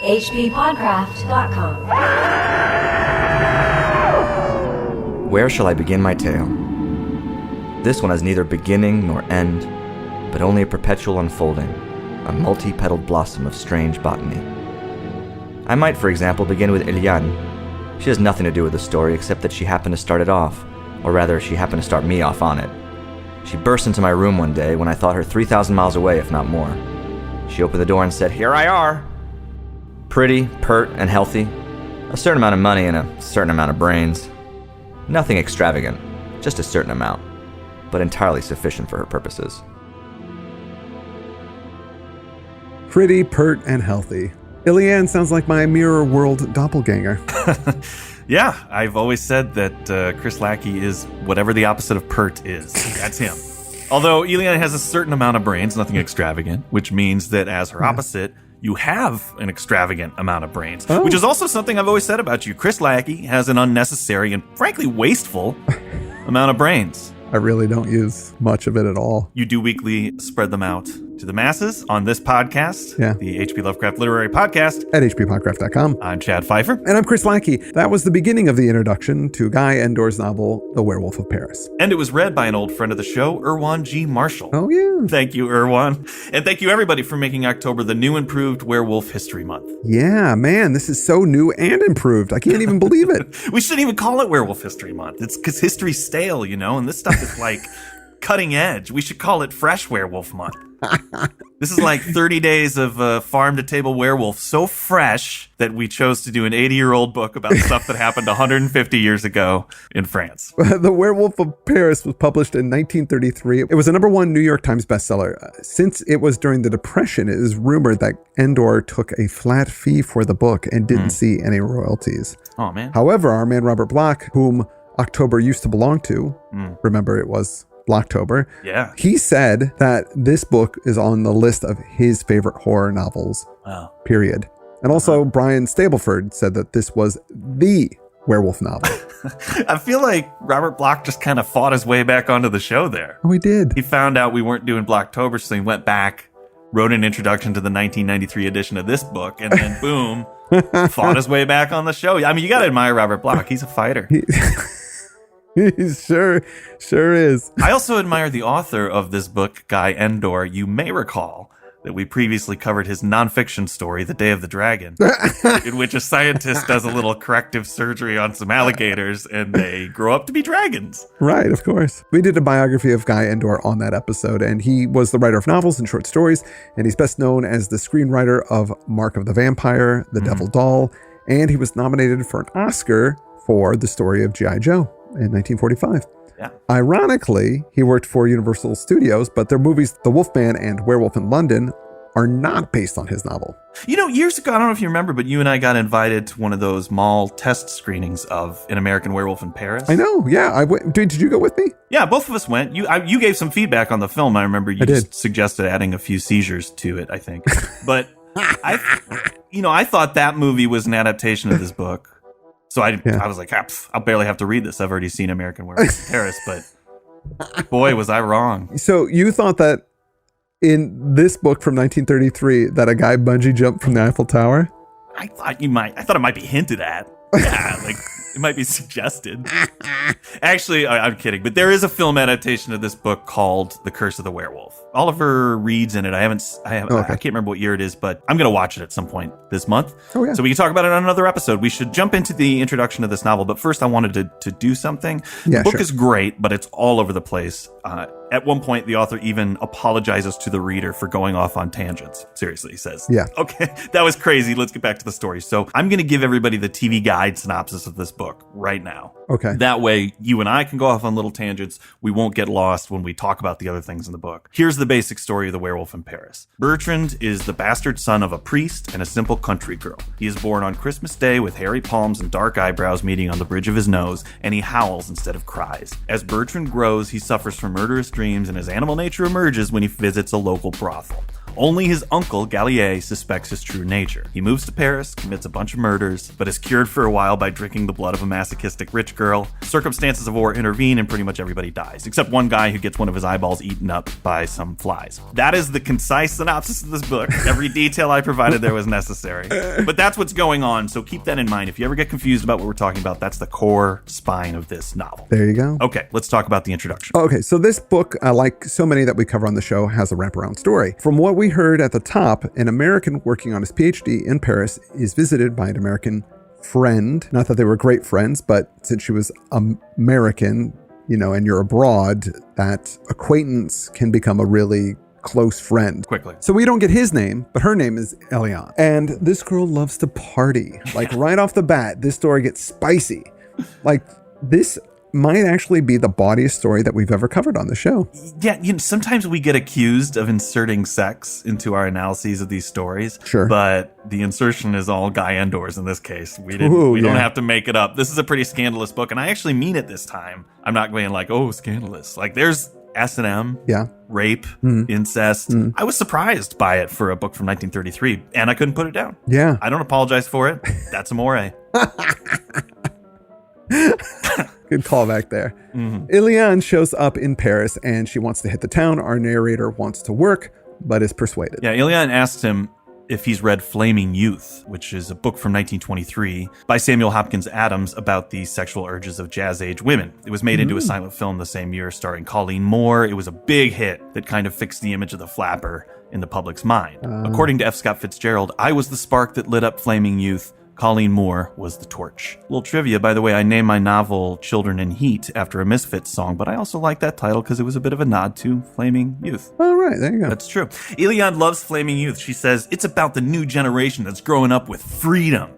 hppodcraft.com. Where shall I begin my tale? This one has neither beginning nor end, but only a perpetual unfolding, a multi-petaled blossom of strange botany. I might, for example, begin with Eliane. She has nothing to do with the story except that she happened to start it off, or rather, she happened to start me off on it. She burst into my room one day when I thought her 3,000 miles away, if not more. She opened the door and said, "Here I are." Pretty, pert, and healthy. A certain amount of money and a certain amount of brains. Nothing extravagant, just a certain amount, but entirely sufficient for her purposes. Pretty, pert, and healthy. Eliane sounds like my Mirror World doppelganger. Yeah, I've always said that Chris Lackey is whatever the opposite of pert is. That's him. Although Eliane has a certain amount of brains, nothing extravagant, which means that as her opposite, you have an extravagant amount of brains, which is also something I've always said about you. Chris Lackey has an unnecessary and frankly wasteful amount of brains. I really don't use much of it at all. You do weekly spread them out to the masses on this podcast, the H.P. Lovecraft Literary Podcast. At hppodcraft.com. I'm Chad Pfeiffer. And I'm Chris Lackey. That was the beginning of the introduction to Guy Endor's novel, The Werewolf of Paris. And it was read by an old friend of the show, Erwan G. Marshall. Oh, yeah. Thank you, Erwan. And thank you, everybody, for making October the new improved Werewolf History Month. Yeah, man, this is so new and improved. I can't even believe it. We shouldn't even call it Werewolf History Month. It's because history's stale, you know, and this stuff is like cutting edge. We should call it Fresh Werewolf Month. This is like 30 days of farm-to-table werewolf, so fresh that we chose to do an 80-year-old book about stuff that happened 150 years ago in France. The Werewolf of Paris was published in 1933. It was a #1 New York Times bestseller. Since it was during the Depression, it is rumored that Endor took a flat fee for the book and didn't see any royalties. Oh, man. However, our man Robert Bloch, whom October used to belong to, remember it was Blocktober. Yeah. He said that this book is on the list of his favorite horror novels, period. And also Brian Stableford said that this was the werewolf novel. I feel like Robert Bloch just kind of fought his way back onto the show there. Oh, he did. He found out we weren't doing Blocktober, so he went back, wrote an introduction to the 1993 edition of this book, and then boom, fought his way back on the show. I mean, you got to admire Robert Bloch. He's a fighter. He sure is. I also admire the author of this book, Guy Endor. You may recall that we previously covered his nonfiction story, The Day of the Dragon, in which a scientist does a little corrective surgery on some alligators and they grow up to be dragons. Right, of course. We did a biography of Guy Endor on that episode, and he was the writer of novels and short stories, and he's best known as the screenwriter of Mark of the Vampire, The Devil Doll, and he was nominated for an Oscar for the story of G.I. Joe in 1945. Yeah. Ironically, he worked for Universal Studios, but their movies The Wolfman and Werewolf in London are not based on his novel. You know, years ago, I don't know if you remember, but you and I got invited to one of those mall test screenings of An American Werewolf in Paris. I know, yeah. I went. Did you go with me? Yeah, both of us went. You gave some feedback on the film. I remember you just suggested adding a few seizures to it, I think. But I thought that movie was an adaptation of this book. So I was like, I'll barely have to read this. I've already seen American Werewolf in Paris, but boy, was I wrong. So you thought that in this book from 1933 that a guy bungee jumped from the Eiffel Tower? I thought it might be hinted at. Yeah, like it might be suggested. Actually, I'm kidding, but there is a film adaptation of this book called The Curse of the Werewolf. Oliver Reed's in it. I can't remember what year it is, but I'm going to watch it at some point this month. Oh, yeah. So we can talk about it on another episode. We should jump into the introduction of this novel, but first I wanted to do something. The book is great, but it's all over the place. At one point, the author even apologizes to the reader for going off on tangents. Seriously, he says, okay, that was crazy. Let's get back to the story. So I'm going to give everybody the TV guide synopsis of this book right now. Okay. That way, you and I can go off on little tangents. We won't get lost when we talk about the other things in the book. Here's the basic story of the Werewolf in Paris. Bertrand is the bastard son of a priest and a simple country girl. He is born on Christmas Day with hairy palms and dark eyebrows meeting on the bridge of his nose, and he howls instead of cries. As Bertrand grows, he suffers from murderous dreams, and his animal nature emerges when he visits a local brothel. Only his uncle, Gallier, suspects his true nature. He moves to Paris, commits a bunch of murders, but is cured for a while by drinking the blood of a masochistic rich girl. Circumstances of war intervene and pretty much everybody dies, except one guy who gets one of his eyeballs eaten up by some flies. That is the concise synopsis of this book. Every detail I provided there was necessary. But that's what's going on, so keep that in mind. If you ever get confused about what we're talking about, that's the core spine of this novel. There you go. Okay, let's talk about the introduction. Okay, so this book, like so many that we cover on the show, has a wraparound story. From what we heard at the top, an American working on his PhD in Paris is visited by an American friend. Not that they were great friends, but since she was American, and you're abroad, that acquaintance can become a really close friend. Quickly. So we don't get his name, but her name is Eliane. And this girl loves to party. Like right off the bat, this story gets spicy. Like this might actually be the bawdiest story that we've ever covered on the show. Yeah, sometimes we get accused of inserting sex into our analyses of these stories. Sure. But the insertion is all Guy Endors in this case. We don't have to make it up. This is a pretty scandalous book, and I actually mean it this time. I'm not going like, oh, scandalous. Like there's S&M, rape, incest. I was surprised by it for a book from 1933, and I couldn't put it down. Yeah. I don't apologize for it. That's amore. Good callback there. Eliane shows up in Paris and she wants to hit the town. Our narrator wants to work, but is persuaded. Yeah, Eliane asks him if he's read Flaming Youth, which is a book from 1923 by Samuel Hopkins Adams about the sexual urges of jazz-age women. It was made into a silent film the same year starring Colleen Moore. It was a big hit that kind of fixed the image of the flapper in the public's mind. According to F. Scott Fitzgerald, I was the spark that lit up Flaming Youth. Colleen Moore was the torch. Little trivia, by the way, I named my novel Children in Heat after a Misfits song, but I also like that title because it was a bit of a nod to Flaming Youth. All right, there you go. That's true. Eliane loves Flaming Youth. She says, it's about the new generation that's growing up with freedom.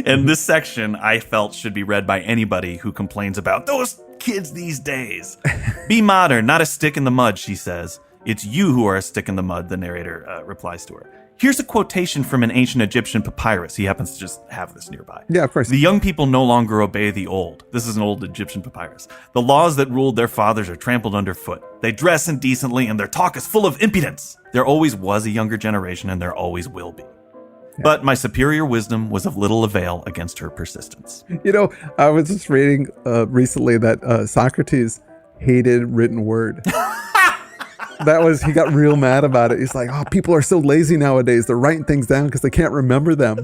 And this section, I felt, should be read by anybody who complains about those kids these days. Be modern, not a stick in the mud, she says. It's you who are a stick in the mud, the narrator replies to her. Here's a quotation from an ancient Egyptian papyrus. He happens to just have this nearby. Yeah, of course. The young people no longer obey the old. This is an old Egyptian papyrus. The laws that ruled their fathers are trampled underfoot. They dress indecently and their talk is full of impudence. There always was a younger generation and there always will be. Yeah. But my superior wisdom was of little avail against her persistence. I was just reading recently that Socrates hated written word. He got real mad about it. He's like, oh, people are so lazy nowadays. They're writing things down because they can't remember them.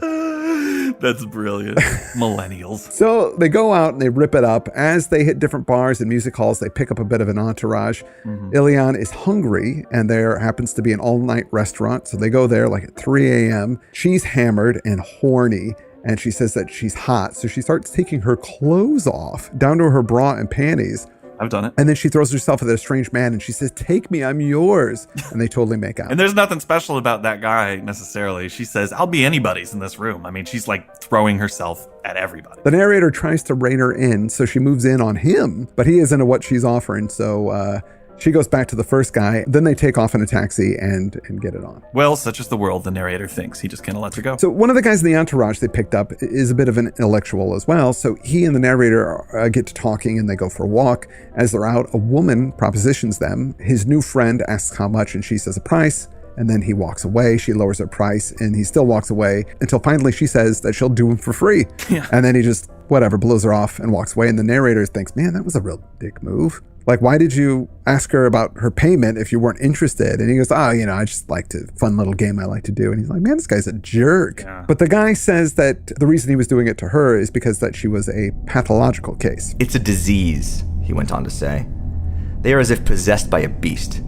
That's brilliant. Millennials. So they go out and they rip it up. As they hit different bars and music halls, they pick up a bit of an entourage. Eliane is hungry and there happens to be an all-night restaurant. So they go there like at 3 a.m. She's hammered and horny. And she says that she's hot. So she starts taking her clothes off down to her bra and panties. I've done it. And then she throws herself at a strange man and she says, take me, I'm yours. And they totally make out. And there's nothing special about that guy necessarily. She says, I'll be anybody's in this room. I mean, she's like throwing herself at everybody. The narrator tries to rein her in, so she moves in on him, but he isn't what she's offering. So she goes back to the first guy. Then they take off in a taxi and get it on. Well, such is the world, the narrator thinks. He just kind of lets her go. So one of the guys in the entourage they picked up is a bit of an intellectual as well. So he and the narrator get to talking and they go for a walk. As they're out, a woman propositions them. His new friend asks how much and she says a price. And then he walks away. She lowers her price and he still walks away until finally she says that she'll do him for free. Yeah. And then he just, blows her off and walks away. And the narrator thinks, man, that was a real dick move. Like, why did you ask her about her payment if you weren't interested? And he goes, I just like to, fun little game I like to do. And he's like, man, this guy's a jerk. Yeah. But the guy says that the reason he was doing it to her is because that she was a pathological case. It's a disease, he went on to say. They are as if possessed by a beast.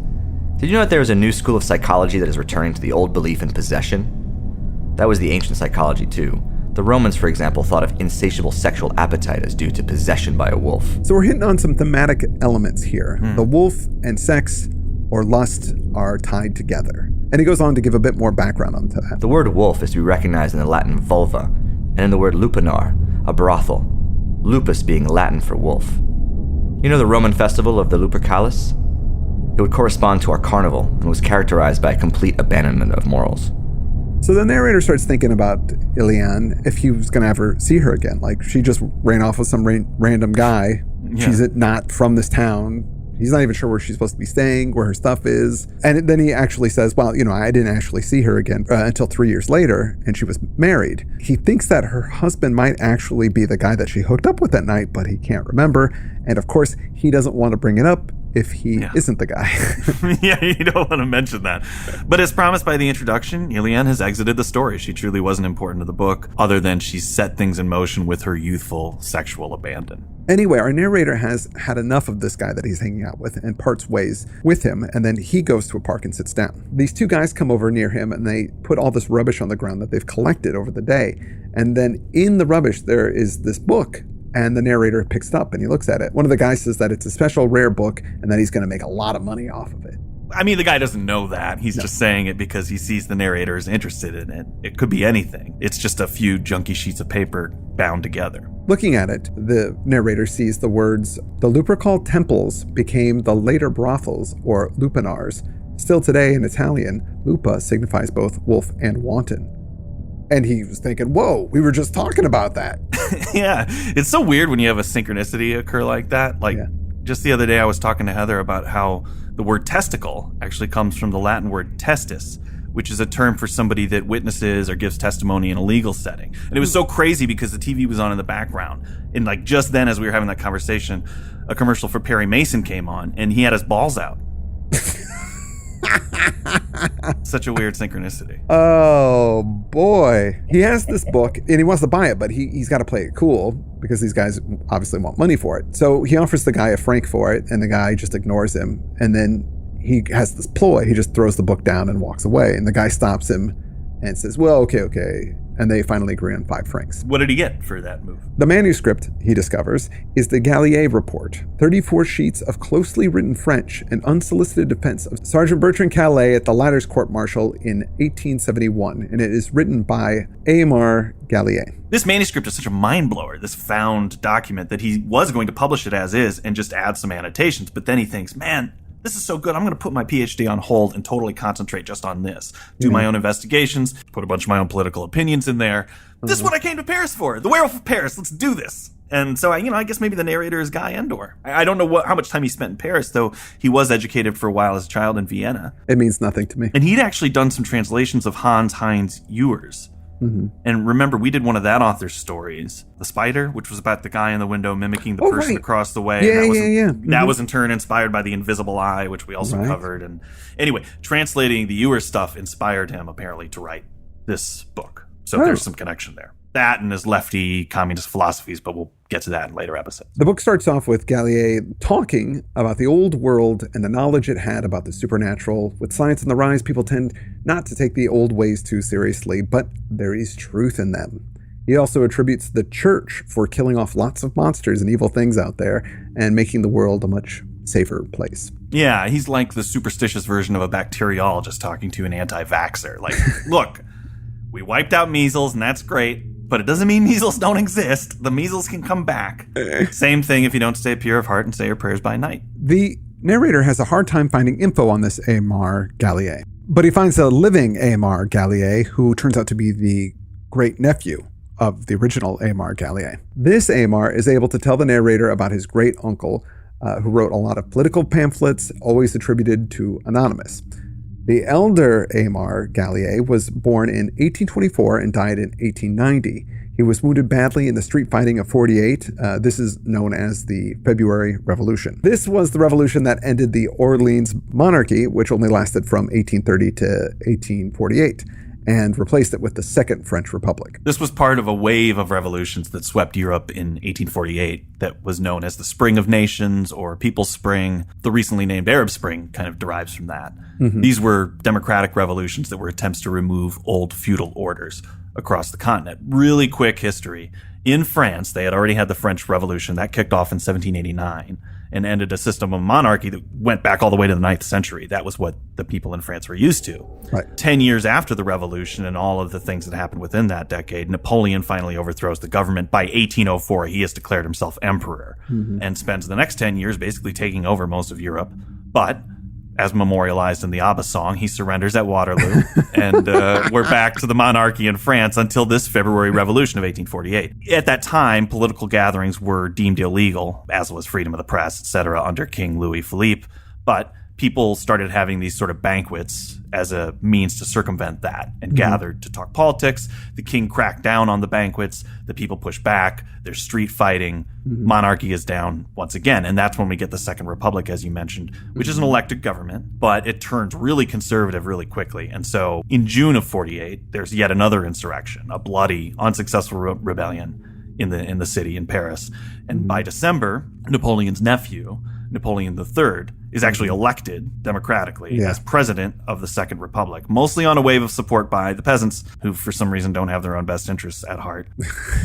Did you know that there is a new school of psychology that is returning to the old belief in possession? That was the ancient psychology too. The Romans, for example, thought of insatiable sexual appetite as due to possession by a wolf. So we're hitting on some thematic elements here. The wolf and sex or lust are tied together. And he goes on to give a bit more background onto that. The word wolf is to be recognized in the Latin vulva, and in the word lupanar, a brothel, lupus being Latin for wolf. You know the Roman festival of the Lupercalis? It would correspond to our carnival and was characterized by a complete abandonment of morals. So the narrator starts thinking about Eliane if he was going to ever see her again. Like, she just ran off with some random guy. Yeah. She's not from this town. He's not even sure where she's supposed to be staying, where her stuff is. And then he actually says, well, I didn't actually see her again until 3 years later, and she was married. He thinks that her husband might actually be the guy that she hooked up with that night, but he can't remember. And of course, he doesn't want to bring it up if he isn't the guy. Yeah, you don't want to mention that. But as promised by the introduction, Ilian has exited the story. She truly wasn't important to the book, other than she set things in motion with her youthful sexual abandon. Anyway, our narrator has had enough of this guy that he's hanging out with and parts ways with him, and then he goes to a park and sits down. These two guys come over near him, and they put all this rubbish on the ground that they've collected over the day. And then in the rubbish, there is this book, and the narrator picks it up and he looks at it. One of the guys says that it's a special rare book and that he's going to make a lot of money off of it. I mean, the guy doesn't know that. He's just saying it because he sees the narrator is interested in it. It could be anything. It's just a few junky sheets of paper bound together. Looking at it, the narrator sees the words, "The Lupercal temples became the later brothels, or lupanars. Still today in Italian, lupa signifies both wolf and wanton." And he was thinking, whoa, we were just talking about that. Yeah, it's so weird when you have a synchronicity occur like that. Just the other day I was talking to Heather about how the word testicle actually comes from the Latin word testis, which is a term for somebody that witnesses or gives testimony in a legal setting. And it was so crazy because the TV was on in the background. And just then as we were having that conversation, a commercial for Perry Mason came on and he had his balls out. Such a weird synchronicity. Oh, boy. He has this book, and he wants to buy it, but he's got to play it cool, because these guys obviously want money for it. So he offers the guy a franc for it, and the guy just ignores him. And then he has this ploy. He just throws the book down and walks away. And the guy stops him and says, well, okay. And they finally agree on 5 francs. What did he get for that move? The manuscript, he discovers, is the Gallier report, 34 sheets of closely written French and unsolicited defense of Sergeant Bertrand Calais at the latter's court-martial in 1871, and it is written by Aymar Gallier. This manuscript is such a mind-blower, this found document, that he was going to publish it as is and just add some annotations, but then he thinks, man, this is so good, I'm going to put my PhD on hold and totally concentrate just on this. Do my own investigations, put a bunch of my own political opinions in there. This is what I came to Paris for. The Werewolf of Paris. Let's do this. And so, I guess maybe the narrator is Guy Endor. I don't know how much time he spent in Paris, though he was educated for a while as a child in Vienna. It means nothing to me. And he'd actually done some translations of Hans Heinz Ewers. Mm-hmm. And remember, we did one of that author's stories, The Spider, which was about the guy in the window mimicking the person across the way. Yeah, and that was in turn inspired by The Invisible Eye, which we also covered. And anyway, translating the Ewers stuff inspired him, apparently, to write this book. So there's some connection there. That and his lefty communist philosophies, but we'll get to that in later episodes. The book starts off with Gallier talking about the old world and the knowledge it had about the supernatural. With science on the rise, people tend not to take the old ways too seriously, but there is truth in them. He also attributes the church for killing off lots of monsters and evil things out there and making the world a much safer place. Yeah, he's like the superstitious version of a bacteriologist talking to an anti-vaxxer. Look, we wiped out measles and that's great, but it doesn't mean measles don't exist. The measles can come back. Same thing if you don't stay pure of heart and say your prayers by night. The narrator has a hard time finding info on this Aymar Gallier, but he finds a living Aymar Gallier who turns out to be the great-nephew of the original Aymar Gallier. This Aymar is able to tell the narrator about his great-uncle, who wrote a lot of political pamphlets, always attributed to Anonymous. The elder Aymar Gallier was born in 1824 and died in 1890. He was wounded badly in the street fighting of 48. This is known as the February Revolution. This was the revolution that ended the Orleans monarchy, which only lasted from 1830 to 1848, and replaced it with the Second French Republic. This was part of a wave of revolutions that swept Europe in 1848 that was known as the Spring of Nations or People's Spring. The recently named Arab Spring kind of derives from that. Mm-hmm. These were democratic revolutions that were attempts to remove old feudal orders across the continent. Really quick history. In France, they had already had the French Revolution. That kicked off in 1789 and ended a system of monarchy that went back all the way to the 9th century. That was what the people in France were used to. Right. 10 years after the revolution and all of the things that happened within that decade, Napoleon finally overthrows the government. By 1804, he has declared himself emperor and spends the next 10 years basically taking over most of Europe. But as memorialized in the ABBA song. He surrenders at Waterloo, and we're back to the monarchy in France until this February Revolution of 1848. At that time, political gatherings were deemed illegal, as was freedom of the press, etc., under King Louis Philippe. But people started having these sort of banquets as a means to circumvent that and gathered to talk politics. The king cracked down on the banquets. The people pushed back. There's street fighting. Monarchy is down once again. And that's when we get the Second Republic, as you mentioned, which is an elected government, but it turns really conservative really quickly. And so in June of 48, there's yet another insurrection, a bloody, unsuccessful rebellion in the city in Paris. And by December, Napoleon's nephew, Napoleon III, is actually elected democratically as president of the Second Republic, mostly on a wave of support by the peasants, who for some reason don't have their own best interests at heart.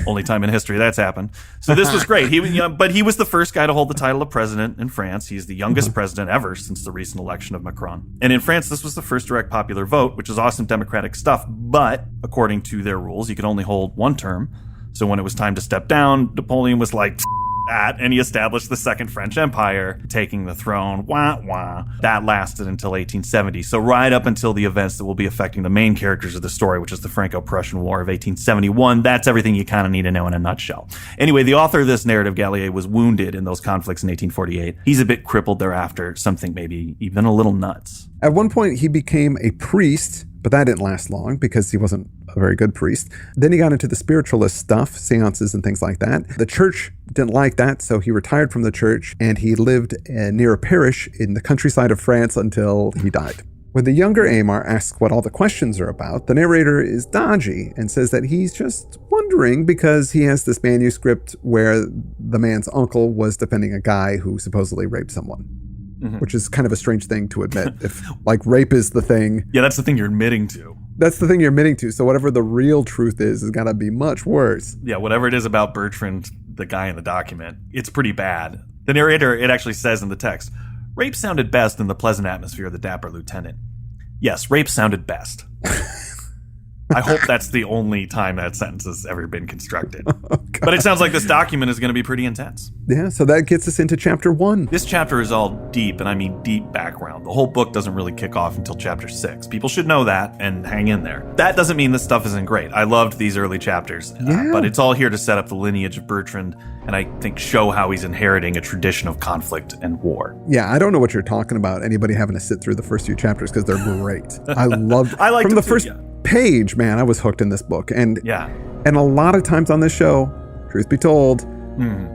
Only time in history that's happened. So this was great. But he was the first guy to hold the title of president in France. He's the youngest president ever since the recent election of Macron. And in France, this was the first direct popular vote, which is awesome democratic stuff. But according to their rules, you could only hold one term. So when it was time to step down, Napoleon was like, that, and he established the Second French Empire, taking the throne. Wah, wah. That lasted until 1870. So right up until the events that will be affecting the main characters of the story, which is the Franco-Prussian War of 1871. That's everything you kind of need to know in a nutshell. Anyway, the author of this narrative, Gallier, was wounded in those conflicts in 1848. He's a bit crippled thereafter, something maybe even a little nuts. At one point, he became a priest, but that didn't last long because he wasn't a very good priest. Then he got into the spiritualist stuff, seances and things like that. The church didn't like that, so he retired from the church and he lived near a parish in the countryside of France until he died. When the younger Aymar asks what all the questions are about, the narrator is dodgy and says that he's just wondering because he has this manuscript where the man's uncle was defending a guy who supposedly raped someone. Which is kind of a strange thing to admit. If, like, rape is the thing. Yeah, that's the thing you're admitting to. That's the thing you're admitting to. So whatever the real truth is got to be much worse. Yeah, whatever it is about Bertrand, the guy in the document, it's pretty bad. The narrator, it actually says in the text, rape sounded best in the pleasant atmosphere of the dapper lieutenant. Yes, rape sounded best. I hope that's the only time that sentence has ever been constructed. But it sounds like this document is going to be pretty intense. Yeah, so that gets us into chapter 1. This chapter is all deep, and I mean deep background. The whole book doesn't really kick off until chapter 6. People should know that and hang in there. That doesn't mean this stuff isn't great. I loved these early chapters, but it's all here to set up the lineage of Bertrand, and I think show how he's inheriting a tradition of conflict and war. Yeah, I don't know what you're talking about, anybody having to sit through the first few chapters, because they're great. I loved I liked from the too, first page, man, I was hooked in this book. And a lot of times on this show, truth be told,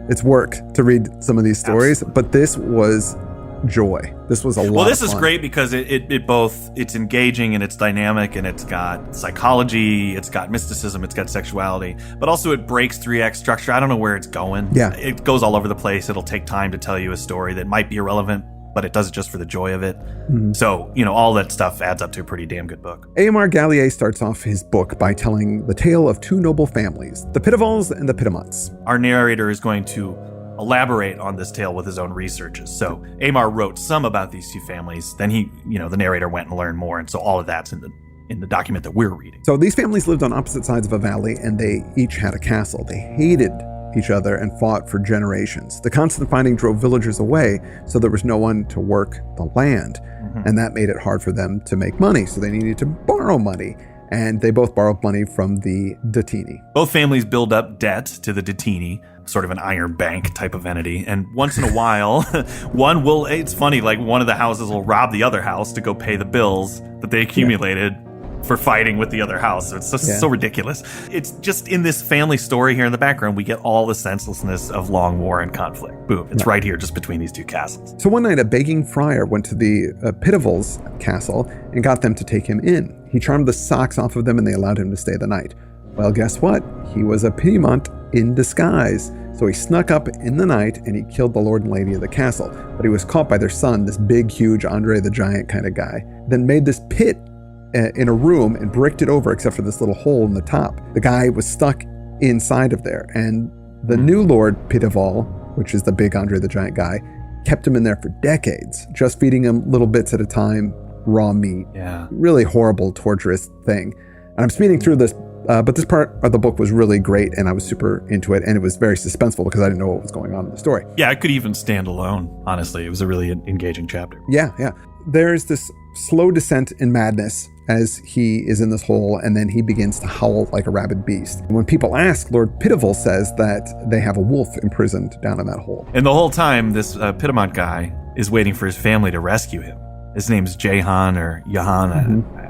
it's work to read some of these stories, but this was joy. This was a lot. Well, this of is fun. great because it's engaging and it's dynamic and it's got psychology, it's got mysticism, it's got sexuality, but also it breaks 3-act structure. I don't know where it's going. Yeah. It goes all over the place. It'll take time to tell you a story that might be irrelevant, but it does it just for the joy of it. So, all that stuff adds up to a pretty damn good book. Aymar Gallier starts off his book by telling the tale of two noble families, the Pitavals and the Pitamonts. Our narrator is going to elaborate on this tale with his own researches. So Aymar wrote some about these two families. Then he, the narrator went and learned more. And so all of that's in the document that we're reading. So these families lived on opposite sides of a valley, and they each had a castle. They hated each other and fought for generations. The constant fighting drove villagers away, so there was no one to work the land. And that made it hard for them to make money, so they needed to borrow money. And they both borrowed money from the Datini. Both families build up debt to the Datini, sort of an iron bank type of entity. And once in a while, it's funny, like one of the houses will rob the other house to go pay the bills that they accumulated for fighting with the other house. So it's just so ridiculous. It's just in this family story here in the background, we get all the senselessness of long war and conflict. Boom. It's right here just between these two castles. So one night, a begging friar went to the Pitavals' castle and got them to take him in. He charmed the socks off of them and they allowed him to stay the night. Well, guess what? He was a Piedmont in disguise. So he snuck up in the night and he killed the lord and lady of the castle. But he was caught by their son, this big, huge Andre the Giant kind of guy. Then made this pit in a room and bricked it over except for this little hole in the top. The guy was stuck inside of there. And the new Lord Pitaval, which is the big Andre the Giant guy, kept him in there for decades, just feeding him little bits at a time, raw meat. Yeah. Really horrible, torturous thing. And I'm speeding through this, but this part of the book was really great and I was super into it, and it was very suspenseful because I didn't know what was going on in the story. Yeah, it could even stand alone, honestly. It was a really engaging chapter. Yeah. there's this slow descent in madness as he is in this hole, and then he begins to howl like a rabid beast. And when people ask, Lord Pitiful says that they have a wolf imprisoned down in that hole. And the whole time, this Piedmont guy is waiting for his family to rescue him. His name's Jahan or Jahan.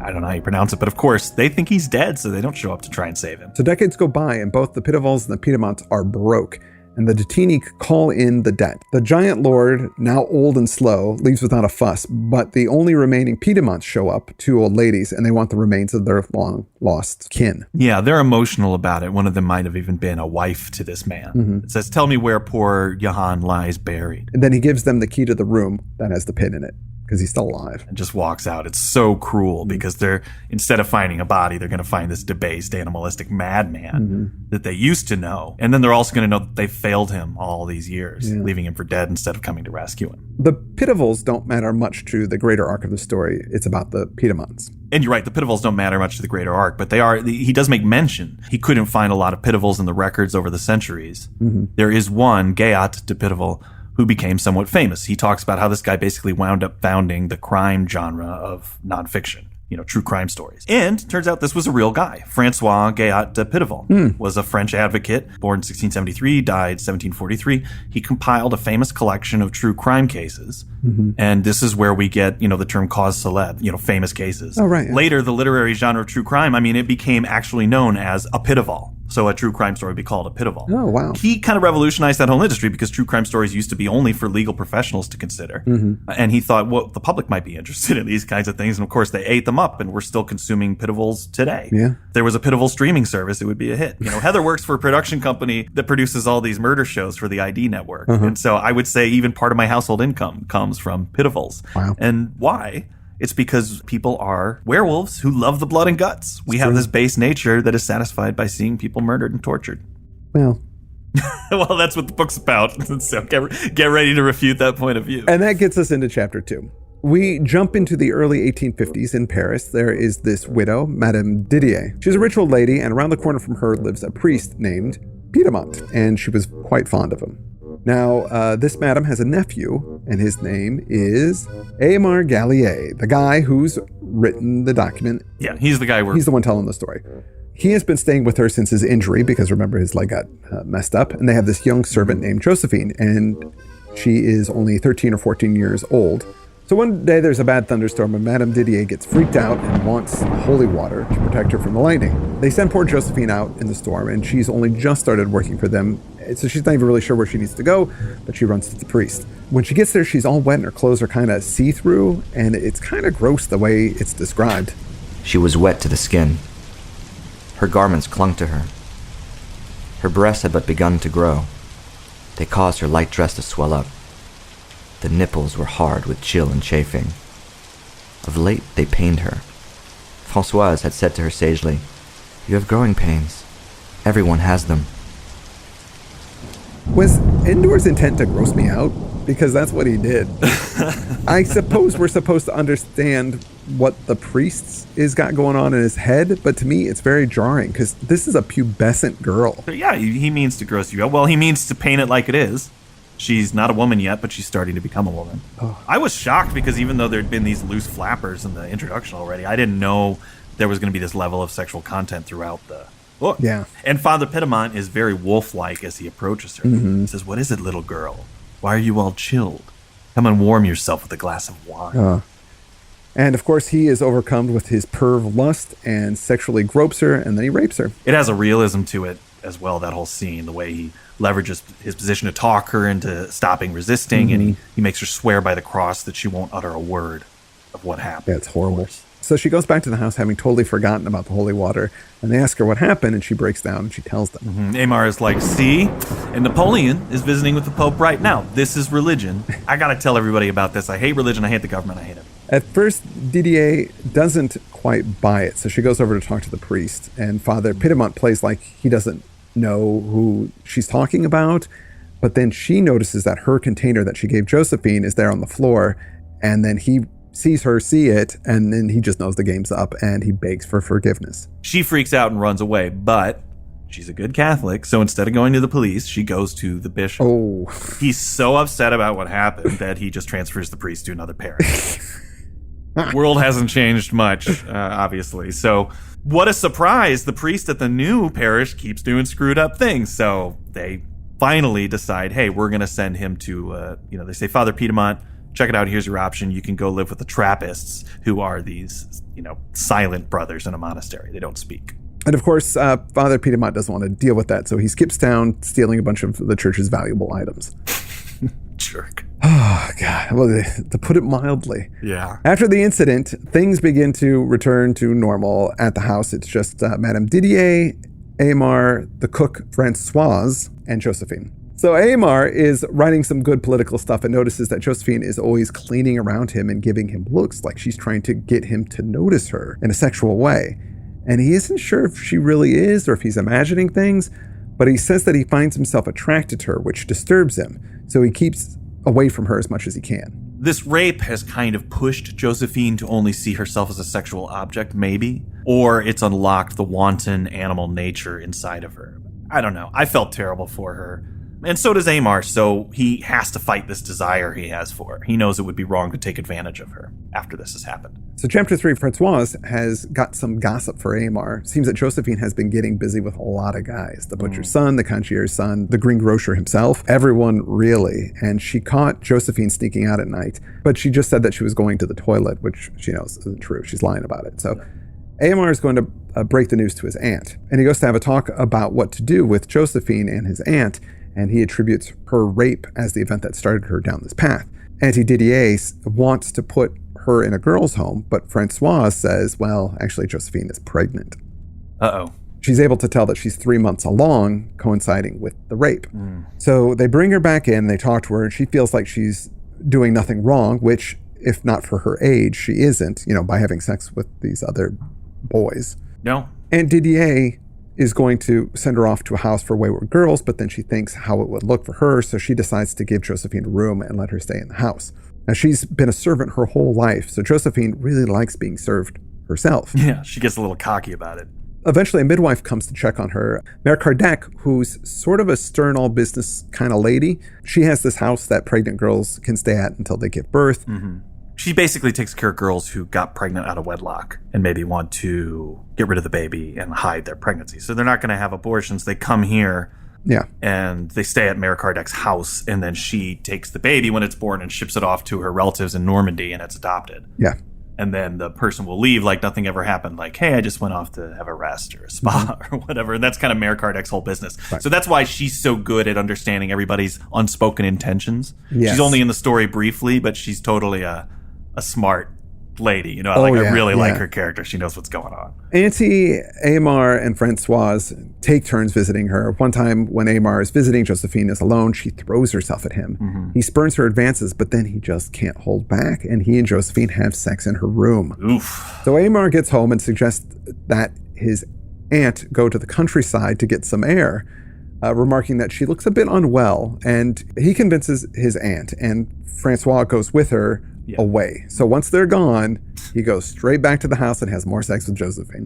I don't know how you pronounce it, but of course, they think he's dead, so they don't show up to try and save him. So decades go by, and both the Pitifals and the Piedemonts are broke, and the Detini call in the debt. The giant lord, now old and slow, leaves without a fuss, but the only remaining Piedemonts show up, 2 old ladies, and they want the remains of their long-lost kin. Yeah, they're emotional about it. One of them might have even been a wife to this man. It says, tell me where poor Jahan lies buried. And then he gives them the key to the room that has the pin in it, because he's still alive. And just walks out. It's so cruel because they're, instead of finding a body, they're going to find this debased animalistic madman that they used to know. And then they're also going to know that they failed him all these years, leaving him for dead instead of coming to rescue him. The Pitifals don't matter much to the greater arc of the story. It's about the Piedemonts. And you're right, the Pitifals don't matter much to the greater arc, but he does make mention. He couldn't find a lot of Pitifals in the records over the centuries. There is one, Gayat de Pitival, who became somewhat famous. He talks about how this guy basically wound up founding the crime genre of nonfiction, true crime stories. And turns out this was a real guy. Francois Gayat de Pitival was a French advocate, born in 1673, died 1743. He compiled a famous collection of true crime cases. And this is where we get, the term cause célèbre, famous cases. Oh, right. Yeah. Later, the literary genre of true crime, it became actually known as a Pitival. So a true crime story would be called a Pitival. Oh, wow. He kind of revolutionized that whole industry because true crime stories used to be only for legal professionals to consider. And he thought, well, the public might be interested in these kinds of things. And of course, they ate them up, and we're still consuming Pitivals today. Yeah. If there was a Pitival streaming service, it would be a hit. Heather works for a production company that produces all these murder shows for the ID network. And so I would say even part of my household income comes from Pitivals. Wow. And why? It's because people are werewolves who love the blood and guts. We have this base nature that is satisfied by seeing people murdered and tortured. Well, well, that's what the book's about. So get ready to refute that point of view. and that gets us into chapter 2. We jump into the early 1850s in Paris. There is this widow, Madame Didier. She's a rich old lady, and around the corner from her lives a priest named Piedmont, and she was quite fond of him. Now, this madam has a nephew, and his name is Aymar Gallier, the guy who's written the document. Yeah, he's the guy He's the one telling the story. He has been staying with her since his injury, because remember, his leg got messed up, and they have this young servant named Josephine, and she is only 13 or 14 years old. So one day there's a bad thunderstorm, and Madame Didier gets freaked out and wants holy water to protect her from the lightning. They send poor Josephine out in the storm, and she's only just started working for them, so she's not even really sure where she needs to go, but she runs to the priest. When she gets there, she's all wet and her clothes are kind of see-through, and it's kind of gross the way it's described. She was wet to the skin. Her garments clung to her. Her breasts had but begun to grow. They caused her light dress to swell up. The nipples were hard with chill and chafing. Of late, they pained her. Françoise had said to her sagely, "You have growing pains. Everyone has them." Was Endor's intent to gross me out? Because that's what he did. I suppose we're supposed to understand what the priest is got going on in his head, but to me, it's very jarring, because this is a pubescent girl. Yeah, he means to gross you out. Well, he means to paint it like it is. She's not a woman yet, but she's starting to become a woman. Oh. I was shocked because even though there'd been these loose flappers in the introduction already, I didn't know there was going to be this level of sexual content throughout the book. Yeah. And Father Piedmont is very wolf-like as he approaches her. He says, "What is it, little girl? Why are you all chilled? Come and warm yourself with a glass of wine." And of course, he is overcome with his perv lust and sexually gropes her, and then he rapes her. It has a realism to it as well, that whole scene, the way he leverages his position to talk her into stopping resisting, and he makes her swear by the cross that she won't utter a word of what happened. Yeah, it's horrible. So she goes back to the house having totally forgotten about the holy water, and they ask her what happened, and she breaks down and she tells them. Aymar is like, "See? And Napoleon is visiting with the Pope right now. This is religion. I gotta tell everybody about this. I hate religion, I hate the government, I hate it." At first, Didier doesn't quite buy it, so she goes over to talk to the priest, and Father Piedmont plays like he doesn't know who she's talking about, but then she notices that her container that she gave Josephine is there on the floor, and then he sees her see it, and then he just knows the game's up, and he begs for forgiveness. She freaks out and runs away, but she's a good Catholic, so instead of going to the police, she goes to the bishop. Oh. He's so upset about what happened that he just transfers the priest to another parish. World hasn't changed much, obviously. So what a surprise. The priest at the new parish keeps doing screwed up things. So they finally decide, hey, we're going to send him to, they say, Father Piedmont, check it out. Here's your option. You can go live with the Trappists, who are these, silent brothers in a monastery. They don't speak. And of course, Father Piedmont doesn't want to deal with that. So he skips town, stealing a bunch of the church's valuable items. Jerk. Oh, God. Well, to put it mildly. Yeah. After the incident, things begin to return to normal at the house. It's just Madame Didier, Aymar, the cook Francoise, and Josephine. So Aymar is writing some good political stuff and notices that Josephine is always cleaning around him and giving him looks like she's trying to get him to notice her in a sexual way. And he isn't sure if she really is or if he's imagining things, but he says that he finds himself attracted to her, which disturbs him. So he keeps away from her as much as he can. This rape has kind of pushed Josephine to only see herself as a sexual object, maybe, or it's unlocked the wanton animal nature inside of her. I don't know. I felt terrible for her. And so does Aymar, so he has to fight this desire he has for her. He knows it would be wrong to take advantage of her after this has happened. So chapter 3, Francoise has got some gossip for Aymar. Seems that Josephine has been getting busy with a lot of guys. The butcher's son, the concierge's son, the greengrocer himself, everyone really. And she caught Josephine sneaking out at night, but she just said that she was going to the toilet, which she knows isn't true. She's lying about it. So Aymar is going to break the news to his aunt. And he goes to have a talk about what to do with Josephine and his aunt. And he attributes her rape as the event that started her down this path. Auntie Didier wants to put her in a girl's home, but Francoise says, well, actually, Josephine is pregnant. Uh-oh. She's able to tell that she's 3 months along, coinciding with the rape. So they bring her back in, they talk to her, and she feels like she's doing nothing wrong, which, if not for her age, she isn't, by having sex with these other boys. No. Aunt Didier is going to send her off to a house for wayward girls, but then she thinks how it would look for her, so she decides to give Josephine a room and let her stay in the house. Now, she's been a servant her whole life, so Josephine really likes being served herself. Yeah, she gets a little cocky about it. Eventually, a midwife comes to check on her. Mère Kardec, who's sort of a stern all-business kind of lady, she has this house that pregnant girls can stay at until they give birth. Mm-hmm. She basically takes care of girls who got pregnant out of wedlock and maybe want to get rid of the baby and hide their pregnancy. So they're not going to have abortions. They come here and they stay at Mère Kardec's house, and then she takes the baby when it's born and ships it off to her relatives in Normandy, and it's adopted. Yeah. And then the person will leave like nothing ever happened. Like, hey, I just went off to have a rest or a spa or whatever. And that's kind of Mère Kardec's whole business. Right. So that's why she's so good at understanding everybody's unspoken intentions. Yes. She's only in the story briefly, but she's totally a smart lady. I really like her character. She knows what's going on. Auntie Aymar and Francoise take turns visiting her. One time when Aymar is visiting, Josephine is alone. She throws herself at him. Mm-hmm. He spurns her advances, but then he just can't hold back, and he and Josephine have sex in her room. Oof. So Aymar gets home and suggests that his aunt go to the countryside to get some air, remarking that she looks a bit unwell, and he convinces his aunt, and Francois goes with her away. So once they're gone, he goes straight back to the house and has more sex with Josephine.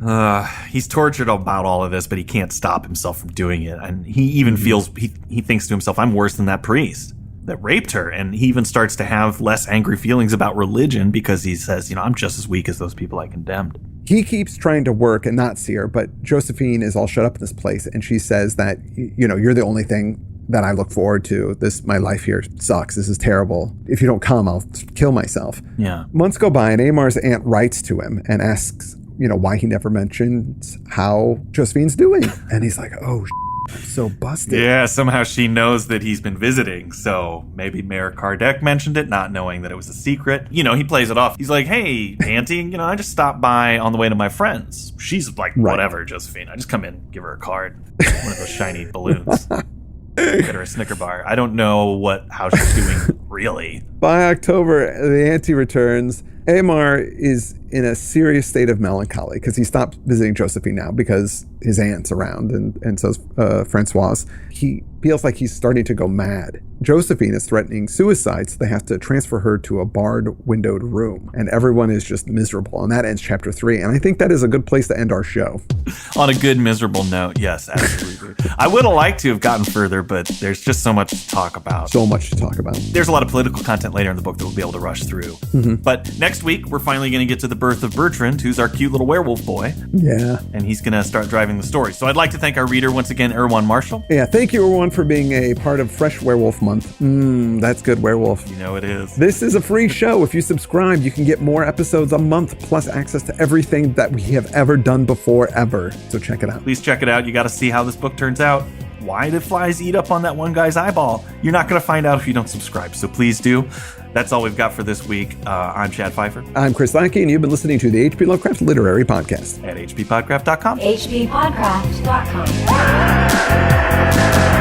He's tortured about all of this, but he can't stop himself from doing it. And he even feels, he thinks to himself, I'm worse than that priest that raped her. And he even starts to have less angry feelings about religion because he says, I'm just as weak as those people I condemned. He keeps trying to work and not see her, but Josephine is all shut up in this place. And she says that, you're the only thing that I look forward to. My life here sucks. This is terrible. If you don't come, I'll kill myself. Yeah. Months go by, and Aymar's aunt writes to him and asks, why he never mentions how Josephine's doing. And he's like, oh, I'm so busted. Yeah, somehow she knows that he's been visiting. So maybe Mère Kardec mentioned it, not knowing that it was a secret. He plays it off. He's like, hey, auntie, I just stopped by on the way to my friend's. She's like, whatever, Josephine. I just come in, give her a card. One of those shiny balloons. Get her a Snicker bar. I don't know how she's doing, really. By October, the auntie returns. Aymar is in a serious state of melancholy because he stopped visiting Josephine now because his aunt's around, and so is Francoise. He feels like he's starting to go mad. Josephine is threatening suicide, so they have to transfer her to a barred, windowed room, and everyone is just miserable. And that ends chapter 3, and I think that is a good place to end our show. On a good, miserable note, yes, absolutely. I would have liked to have gotten further, but there's just so much to talk about. So much to talk about. There's a lot of political content later in the book that we'll be able to rush through. But next week, we're finally going to get to the birth of Bertrand, who's our cute little werewolf boy. Yeah. And he's going to start driving the story. So I'd like to thank our reader once again, Erwan Marshall. Yeah, thank you, everyone, for being a part of Fresh Werewolf Month. That's good, Werewolf. You know it is. This is a free show. If you subscribe, you can get more episodes a month, plus access to everything that we have ever done before, ever. So check it out. Please check it out. You got to see how this book turns out. Why did flies eat up on that one guy's eyeball? You're not going to find out if you don't subscribe, so please do. That's all we've got for this week. I'm Chad Pfeiffer. I'm Chris Lackey, and you've been listening to the H.P. Lovecraft Literary Podcast. At hppodcraft.com. hppodcraft.com.